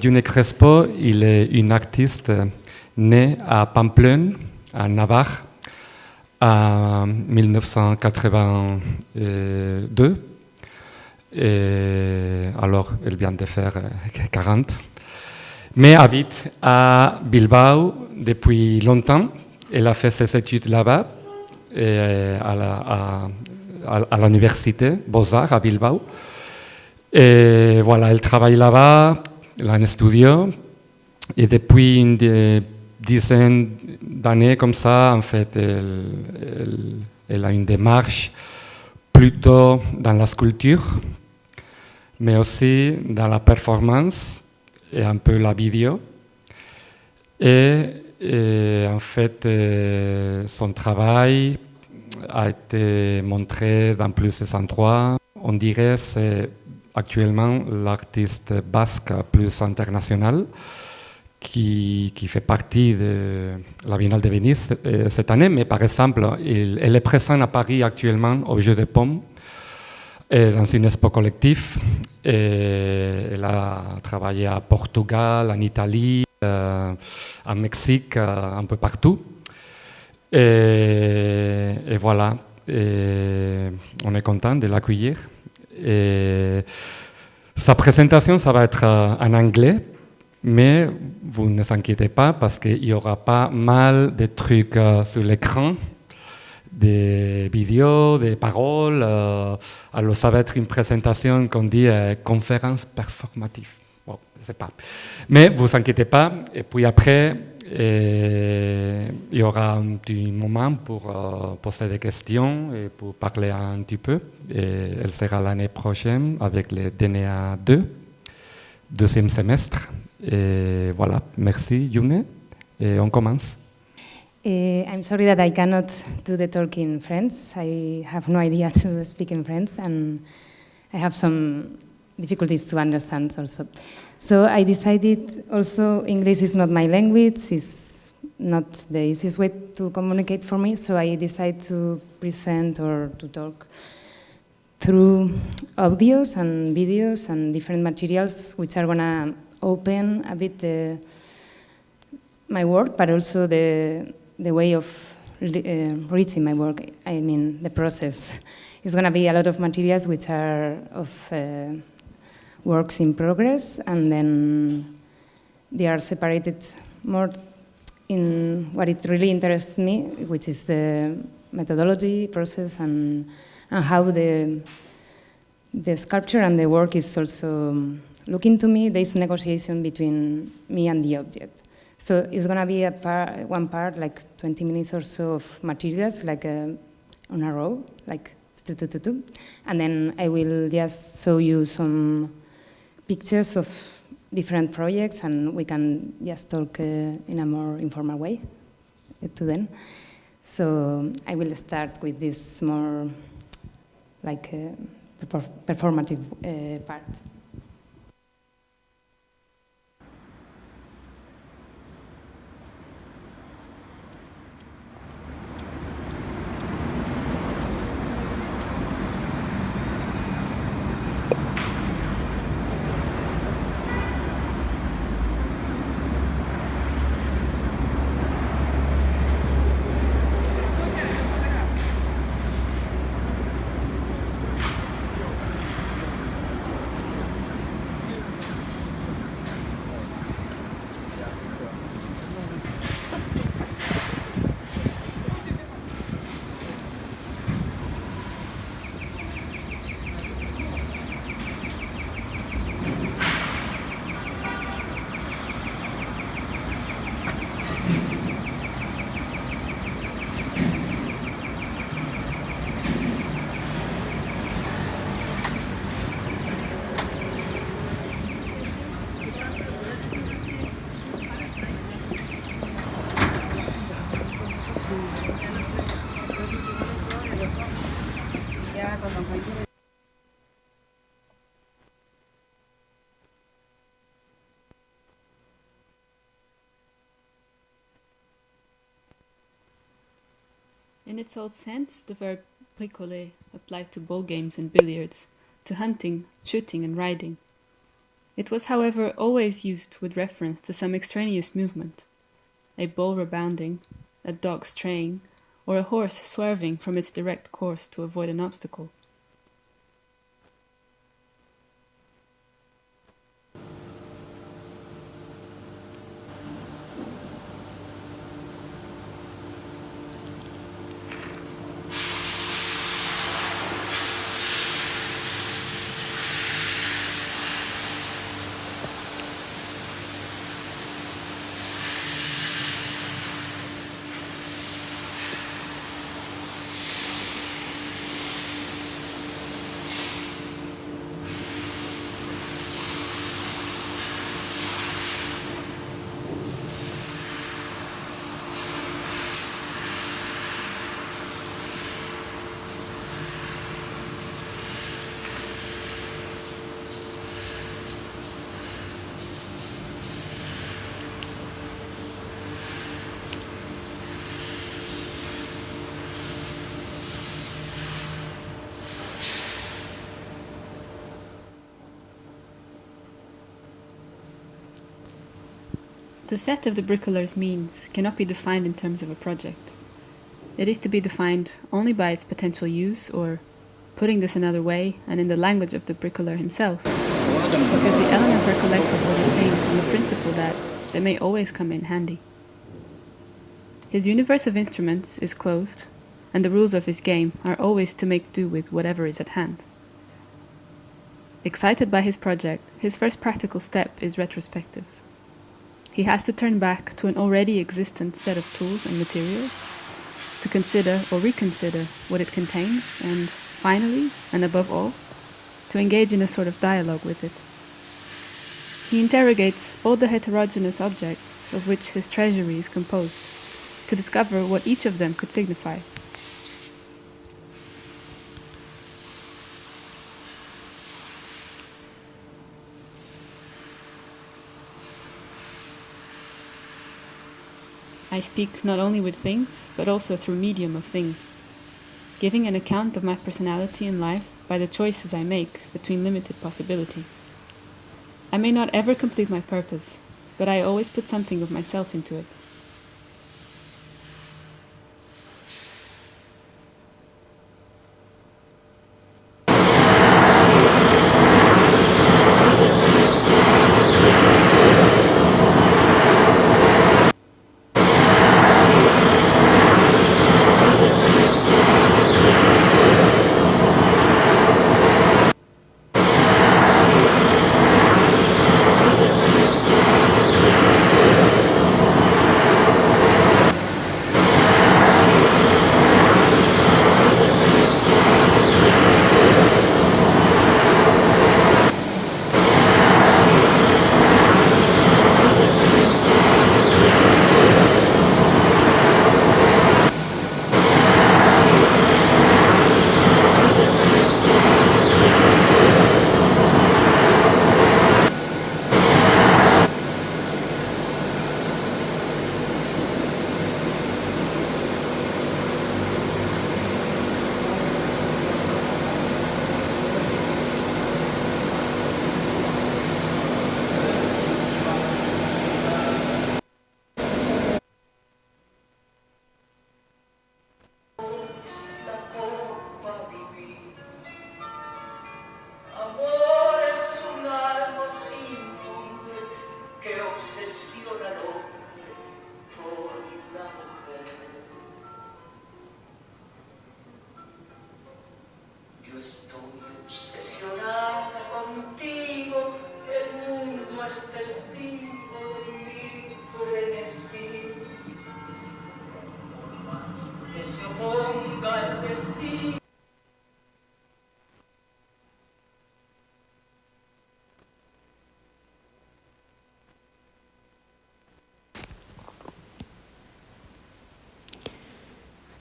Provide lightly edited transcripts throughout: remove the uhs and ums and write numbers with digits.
June Crespo, il est une artiste née à Pamplonne, à Navarre, en 1982. Et alors, elle vient de faire 40. Mais habite à Bilbao depuis longtemps. Elle a fait ses études là-bas, à l'université Beaux-Arts à Bilbao. Et voilà, elle travaille là-bas, elle a un studio. Et depuis une dizaine d'années comme ça, en fait, elle a une démarche plutôt dans la sculpture, mais aussi dans la performance et un peu la vidéo. Et en fait, son travail a été montré dans plusieurs endroits. On dirait que c'est actuellement l'artiste basque plus international qui fait partie de la Biennale de Venise cette année. Mais par exemple, elle est présente à Paris actuellement au Jeu de Paume, dans une expo collective. Elle a travaillé à Portugal, en Italie, en Mexique, un peu partout. Et voilà, on est content de l'accueillir. Sa présentation, ça va être en anglais, mais vous ne vous inquiétez pas parce qu'il y aura pas mal de trucs sur l'écran, des vidéos, des paroles. Alors ça va être une présentation qu'on dit conférence performative. Bon, je ne sais pas. Mais vous inquiétez pas. Et puis après, il y aura un petit moment pour poser des questions et pour parler un petit peu. Et elle sera l'année prochaine avec le DNA 2, deuxième semestre. Et voilà, merci June. Et on commence. I'm sorry that I cannot do the talk in French. I have no idea to speak in French, and I have some difficulties to understand also. So I decided also English is not my language, it's not the easiest way to communicate for me, so I decided to present or to talk through audios and videos and different materials which are gonna open a bit my work, but also the way of reaching my work, I mean the process. It's going to be a lot of materials which are of works in progress, and then they are separated more in what it really interests me, which is the methodology process and how the sculpture and the work is also looking to me. There's negotiation between me and the object. So it's going to be one part, like 20 minutes or so of materials, like on a row, like and then I will just show you some pictures of different projects, and we can just talk in a more informal way to them. So I will start with this more like performative part. In its old sense, the verb bricoler applied to ball games and billiards, to hunting, shooting and riding. It was, however, always used with reference to some extraneous movement, a bull rebounding, a dog straying, or a horse swerving from its direct course to avoid an obstacle. The set of the bricoleur's means cannot be defined in terms of a project. It is to be defined only by its potential use, or, putting this another way, and in the language of the bricoleur himself, because the elements are collected or retained on the principle that they may always come in handy. His universe of instruments is closed, and the rules of his game are always to make do with whatever is at hand. Excited by his project, his first practical step is retrospective. He has to turn back to an already existent set of tools and materials, to consider or reconsider what it contains, and finally, and above all, to engage in a sort of dialogue with it. He interrogates all the heterogeneous objects of which his treasury is composed, to discover what each of them could signify. I speak not only with things, but also through medium of things, giving an account of my personality in life by the choices I make between limited possibilities. I may not ever complete my purpose, but I always put something of myself into it.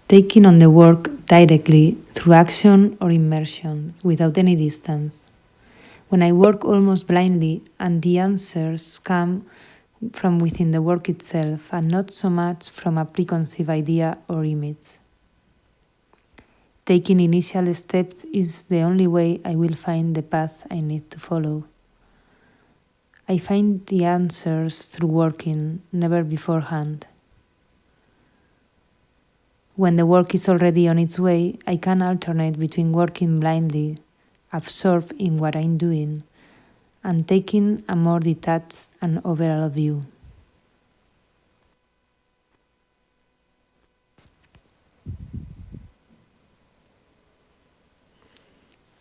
Taking on the work directly through action or immersion, without any distance. When I work almost blindly and the answers come from within the work itself and not so much from a preconceived idea or image. Taking initial steps is the only way I will find the path I need to follow. I find the answers through working, never beforehand. When the work is already on its way, I can alternate between working blindly, absorbed in what I'm doing, and taking a more detached and overall view.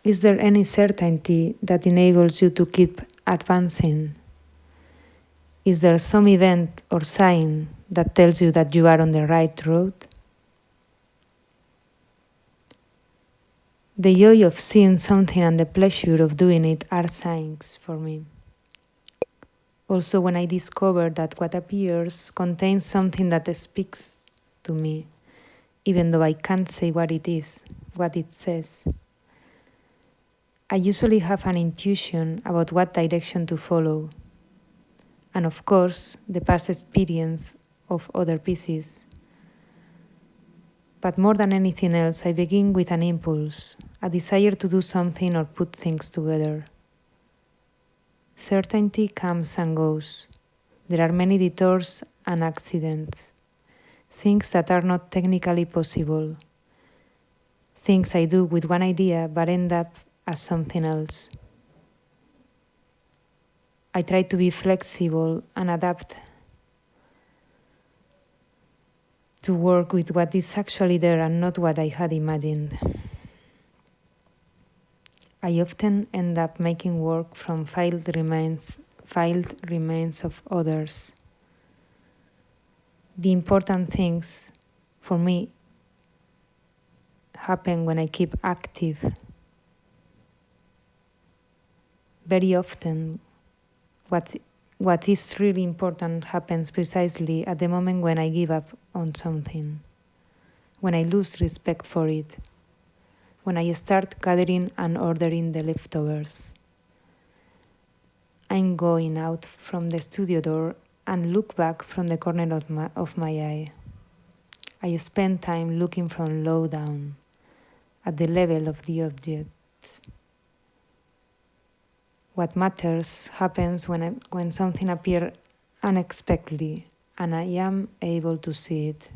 Is there any certainty that enables you to keep advancing? Is there some event or sign that tells you that you are on the right road? The joy of seeing something and the pleasure of doing it are signs for me. Also, when I discover that what appears contains something that speaks to me, even though I can't say what it is, what it says. I usually have an intuition about what direction to follow, and of course, the past experience of other pieces. But more than anything else, I begin with an impulse, a desire to do something or put things together. Certainty comes and goes. There are many detours and accidents, things that are not technically possible, things I do with one idea but end up as something else. I try to be flexible and adapt to work with what is actually there and not what I had imagined. I often end up making work from filed remains of others. The important things for me happen when I keep active. Very often, what is really important happens precisely at the moment when I give up on something, when I lose respect for it, when I start gathering and ordering the leftovers. I'm going out from the studio door and look back from the corner of my eye. I spend time looking from low down, at the level of the objects. What matters happens when something appears unexpectedly and I am able to see it.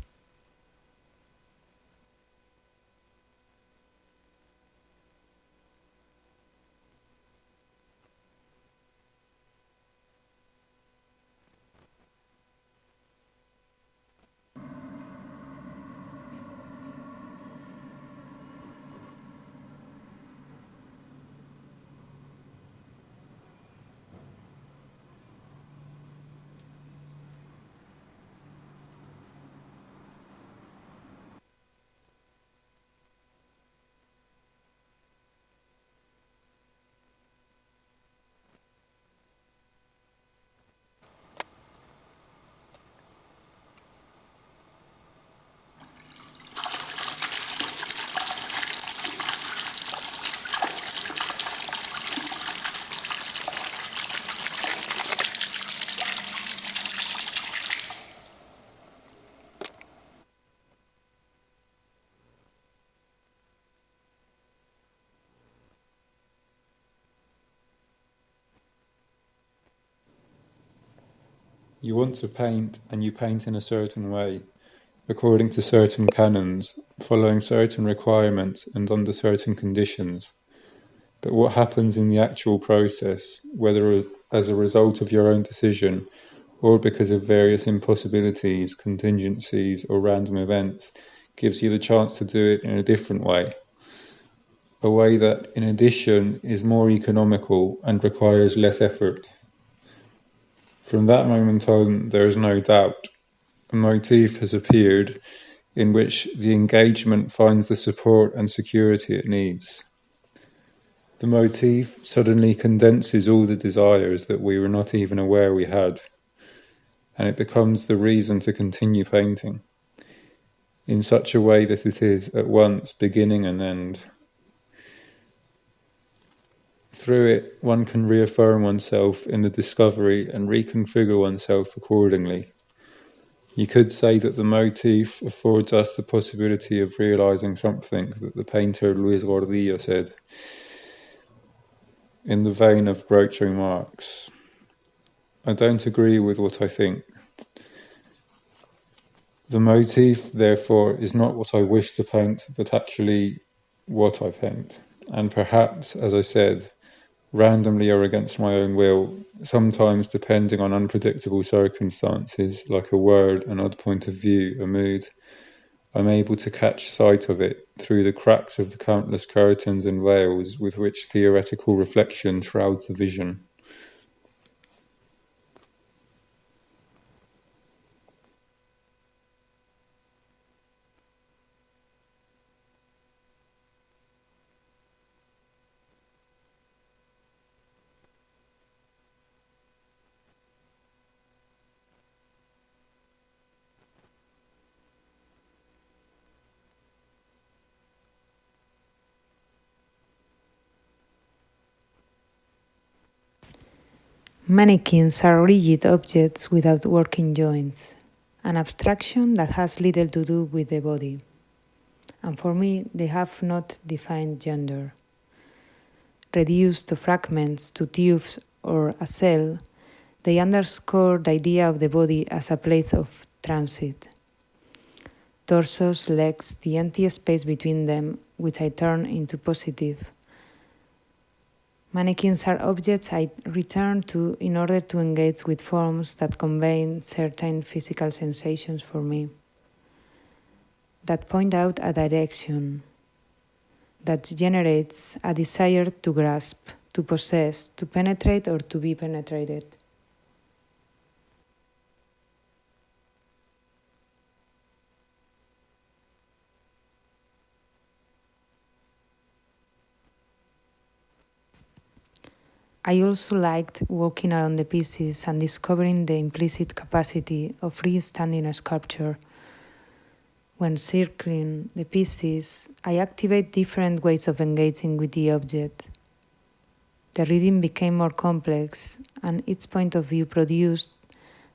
You want to paint, and you paint in a certain way, according to certain canons, following certain requirements and under certain conditions. But what happens in the actual process, whether as a result of your own decision or because of various impossibilities, contingencies, or random events, gives you the chance to do it in a different way. A way that, in addition, is more economical and requires less effort. From that moment on, there is no doubt, a motif has appeared in which the engagement finds the support and security it needs. The motif suddenly condenses all the desires that we were not even aware we had, and it becomes the reason to continue painting, in such a way that it is at once beginning and end. Through it, one can reaffirm oneself in the discovery and reconfigure oneself accordingly. You could say that the motif affords us the possibility of realizing something that the painter Luis Gordillo said, in the vein of Groucho Marx. I don't agree with what I think. The motif, therefore, is not what I wish to paint, but actually what I paint. And perhaps, as I said, randomly or against my own will, sometimes depending on unpredictable circumstances, like a word, an odd point of view, a mood, I'm able to catch sight of it through the cracks of the countless curtains and veils with which theoretical reflection shrouds the vision. Mannequins are rigid objects without working joints, an abstraction that has little to do with the body. And for me, they have not defined gender. Reduced to fragments, to tubes, or a cell, they underscore the idea of the body as a place of transit. Torsos, legs, the empty space between them, which I turn into positive. Mannequins are objects I return to in order to engage with forms that convey certain physical sensations for me, that point out a direction, that generates a desire to grasp, to possess, to penetrate or to be penetrated. I also liked walking around the pieces and discovering the implicit capacity of freestanding sculpture. When circling the pieces, I activate different ways of engaging with the object. The reading became more complex, and each point of view produced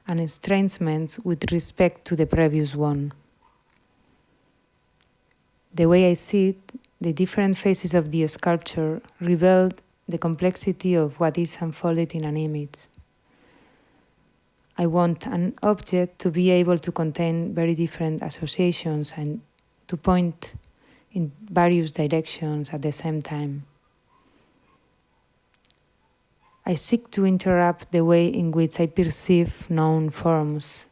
an estrangement with respect to the previous one. The way I see it, the different phases of the sculpture revealed the complexity of what is unfolded in an image. I want an object to be able to contain very different associations and to point in various directions at the same time. I seek to interrupt the way in which I perceive known forms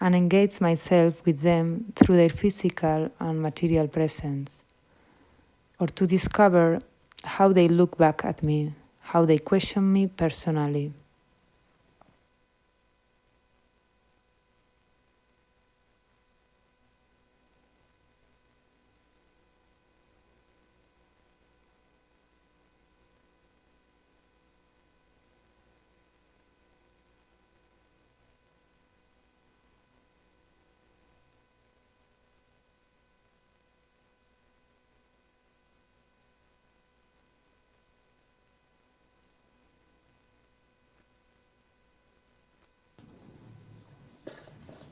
and engage myself with them through their physical and material presence, or to discover how they look back at me, how they question me personally.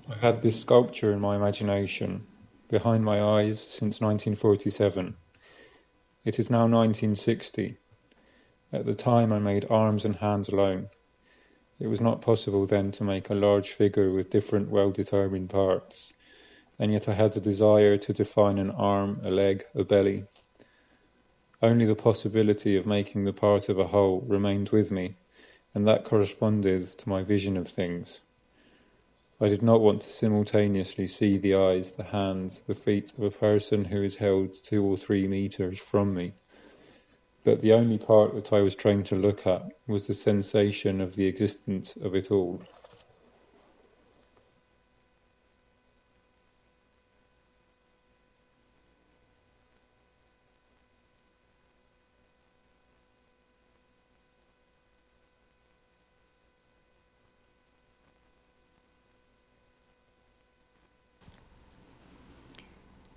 I had this sculpture in my imagination, behind my eyes since 1947. It is now 1960. At the time I made arms and hands alone. It was not possible then to make a large figure with different well-determined parts, and yet I had the desire to define an arm, a leg, a belly. Only the possibility of making the part of a whole remained with me, and that corresponded to my vision of things. I did not want to simultaneously see the eyes, the hands, the feet of a person who is held 2 or 3 meters from me. But the only part that I was trying to look at was the sensation of the existence of it all.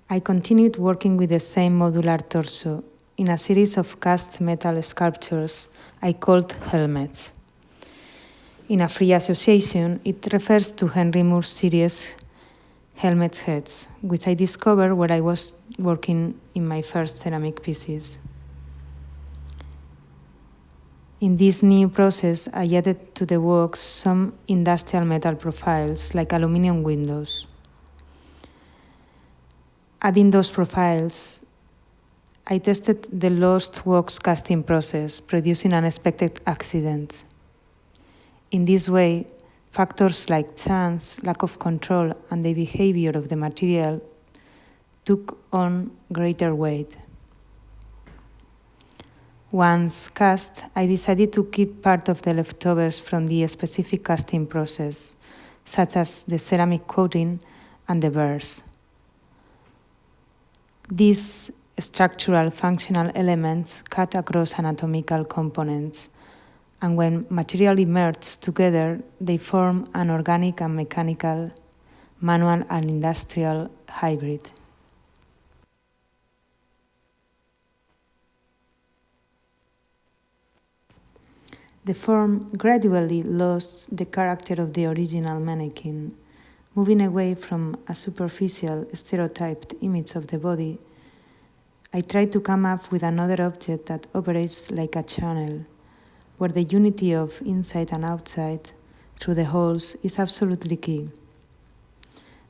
I continued working with the same modular torso in a series of cast metal sculptures I called helmets. In a free association, it refers to Henry Moore's series Helmet Heads, which I discovered while I was working in my first ceramic pieces. In this new process, I added to the works some industrial metal profiles, like aluminum windows. Adding those profiles, I tested the lost wax casting process, producing unexpected accidents. In this way, factors like chance, lack of control, and the behavior of the material took on greater weight. Once cast, I decided to keep part of the leftovers from the specific casting process, such as the ceramic coating and the burrs. These structural functional elements cut across anatomical components, and when materially merged together, they form an organic and mechanical, manual and industrial hybrid. The form gradually lost the character of the original mannequin, moving away from a superficial, stereotyped image of the body. I tried to come up with another object that operates like a channel, where the unity of inside and outside through the holes is absolutely key.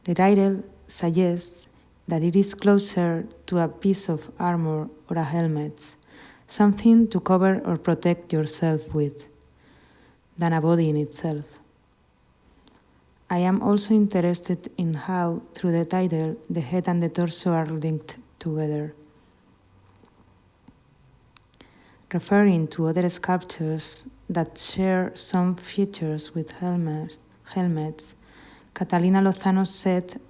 The title suggests that it is closer to a piece of armor or a helmet, something to cover or protect yourself with, than a body in itself. I am also interested in how, through the title, the head and the torso are linked together. Referring to other sculptures that share some features with helmets, Catalina Lozano said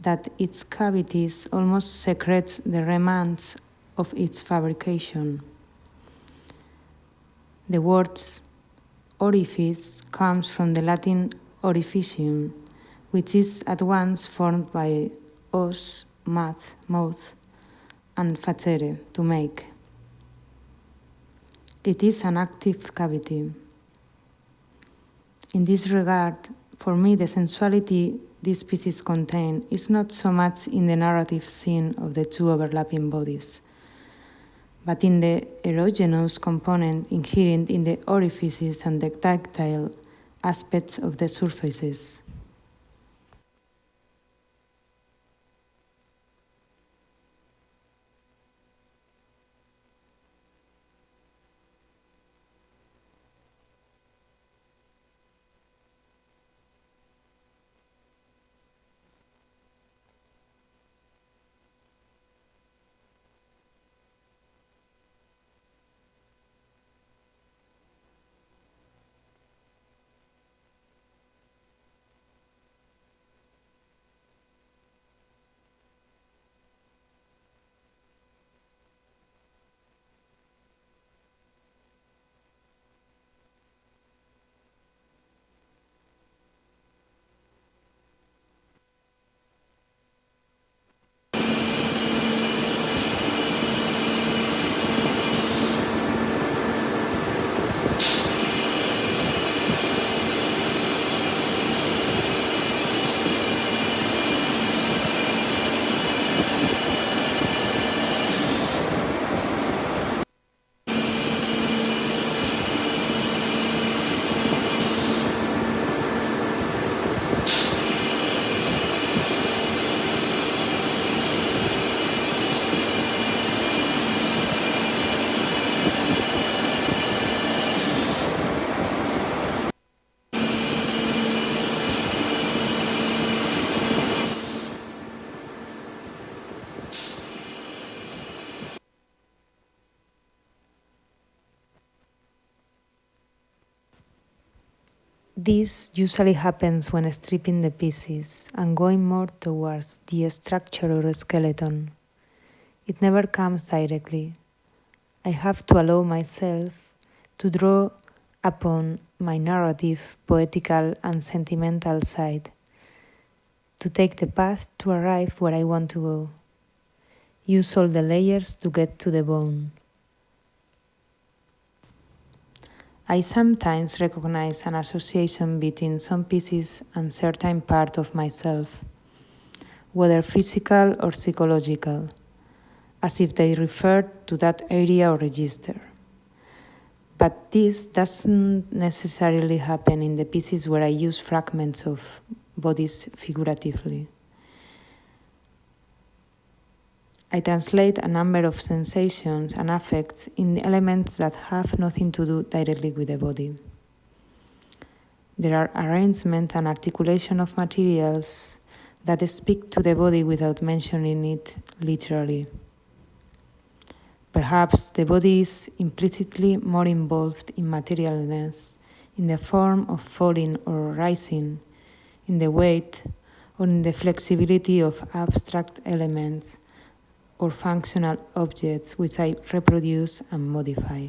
that its cavities almost secrete the remnants of its fabrication. The word orifice comes from the Latin orificium, which is at once formed by os, mouth, and facere, to make. It is an active cavity. In this regard, for me, the sensuality these pieces contain is not so much in the narrative scene of the two overlapping bodies, but in the erogenous component inherent in the orifices and the tactile aspects of the surfaces. This usually happens when stripping the pieces and going more towards the structure or skeleton. It never comes directly. I have to allow myself to draw upon my narrative, poetical and sentimental side, to take the path to arrive where I want to go. Use all the layers to get to the bone. I sometimes recognize an association between some pieces and certain part of myself, whether physical or psychological, as if they refer to that area or register. But this doesn't necessarily happen in the pieces where I use fragments of bodies figuratively. I translate a number of sensations and affects in elements that have nothing to do directly with the body. There are arrangement and articulation of materials that speak to the body without mentioning it literally. Perhaps the body is implicitly more involved in materialness, in the form of falling or rising, in the weight, or in the flexibility of abstract elements or functional objects which I reproduce and modify.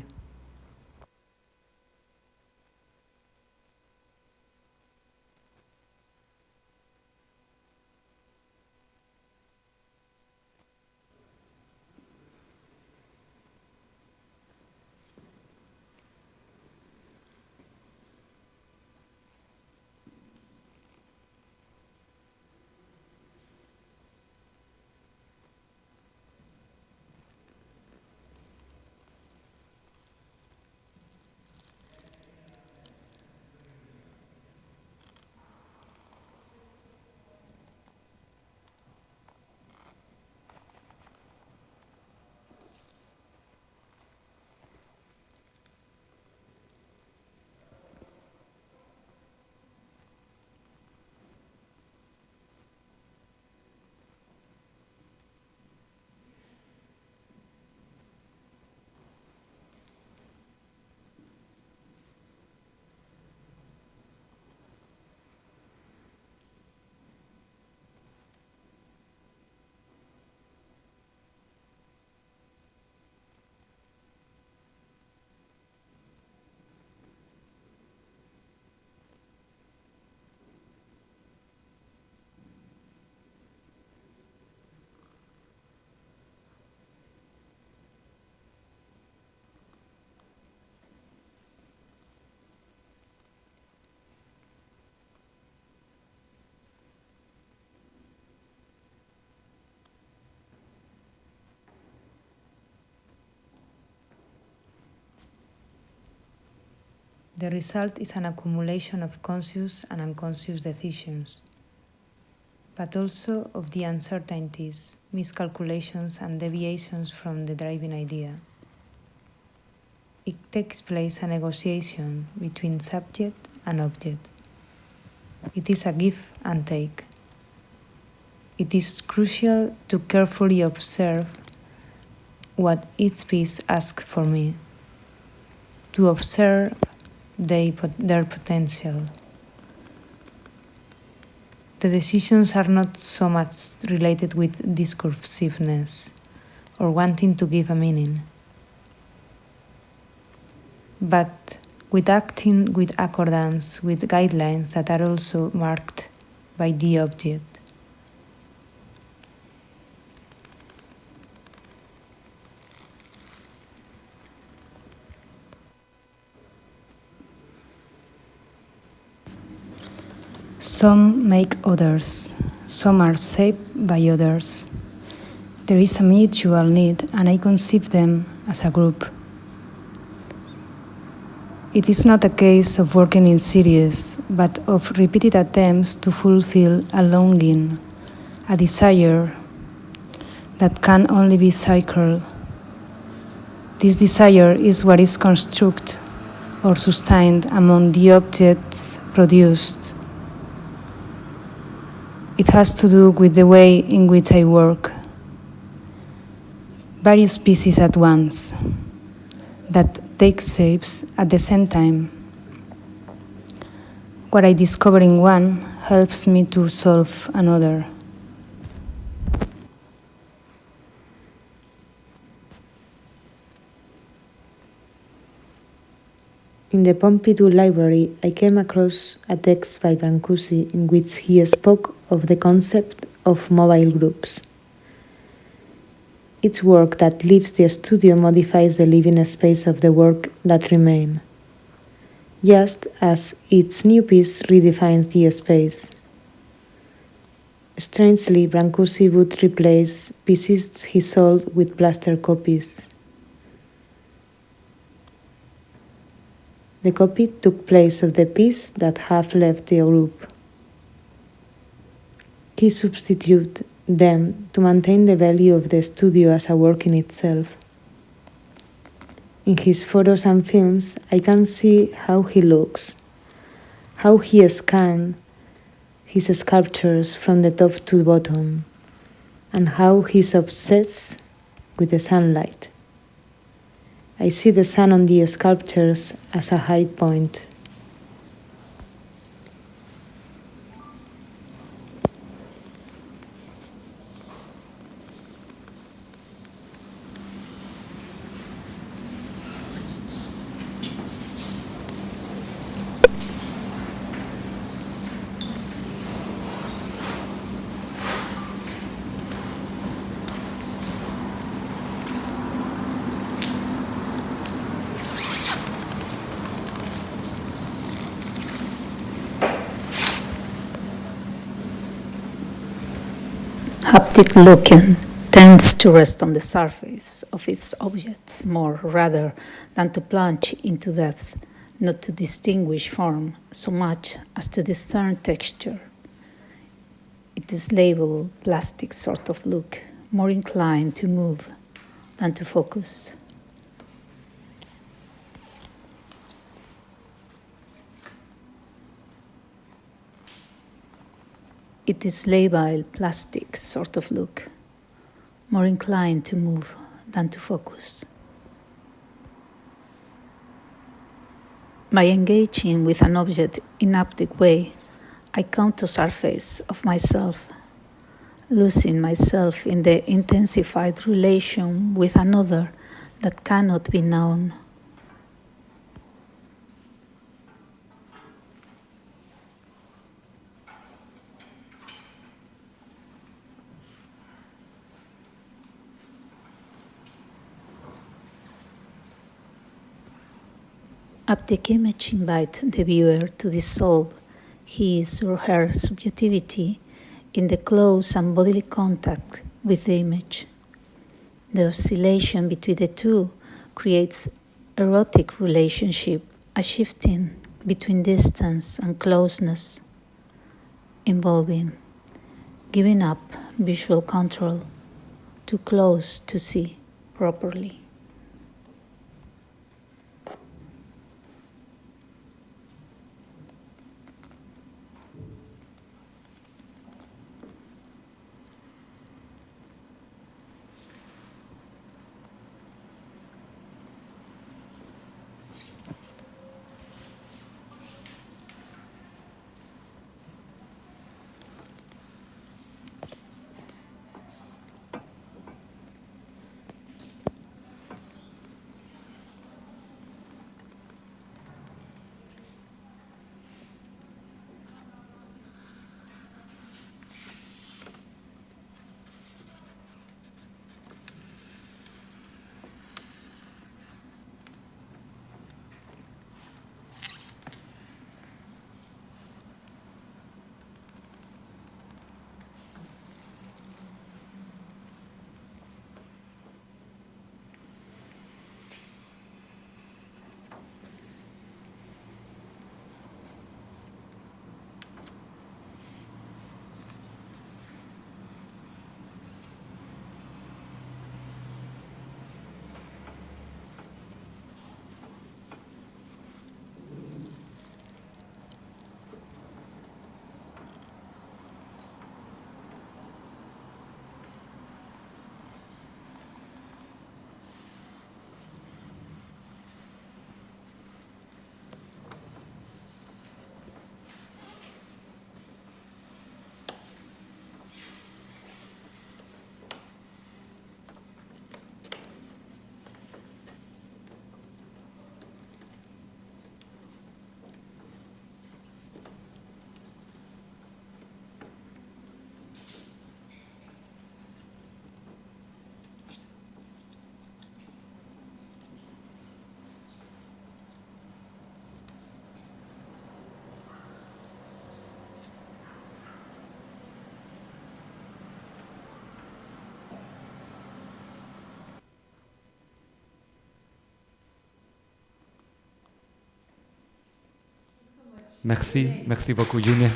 The result is an accumulation of conscious and unconscious decisions, but also of the uncertainties, miscalculations, and deviations from the driving idea. It takes place a negotiation between subject and object. It is a give and take. It is crucial to carefully observe what each piece asks for me, to observe their potential. The decisions are not so much related with discursiveness or wanting to give a meaning, but with acting with accordance with guidelines that are also marked by the object. Some make others, some are shaped by others. There is a mutual need, and I conceive them as a group. It is not a case of working in series, but of repeated attempts to fulfill a longing, a desire that can only be cycled. This desire is what is constructed or sustained among the objects produced. It has to do with the way in which I work. Various pieces at once that take shapes at the same time. What I discover in one helps me to solve another. In the Pompidou Library, I came across a text by Brancusi in which he spoke of the concept of mobile groups. Each work that leaves the studio modifies the living space of the work that remain, just as each new piece redefines the space. Strangely, Brancusi would replace pieces he sold with plaster copies. the copy took place of the piece that have left the group. He substituted them to maintain the value of the studio as a work in itself. In his photos and films, I can see how he looks, how he scans his sculptures from the top to the bottom, and how he's obsessed with the sunlight. I see the sun on the sculptures as a high point. Haptic looking tends to rest on the surface of its objects more rather than to plunge into depth, not to distinguish form so much as to discern texture. It is labeled plastic sort of look, more inclined to move than to focus. It is labeled plastic sort of look, more inclined to move than to focus. By engaging with an object in haptic way, I come to surface of myself, losing myself in the intensified relation with another that cannot be known. Haptic image invites the viewer to dissolve his or her subjectivity in the close and bodily contact with the image. The oscillation between the two creates erotic relationship, a shifting between distance and closeness, involving giving up visual control, too close to see properly. Merci beaucoup, June.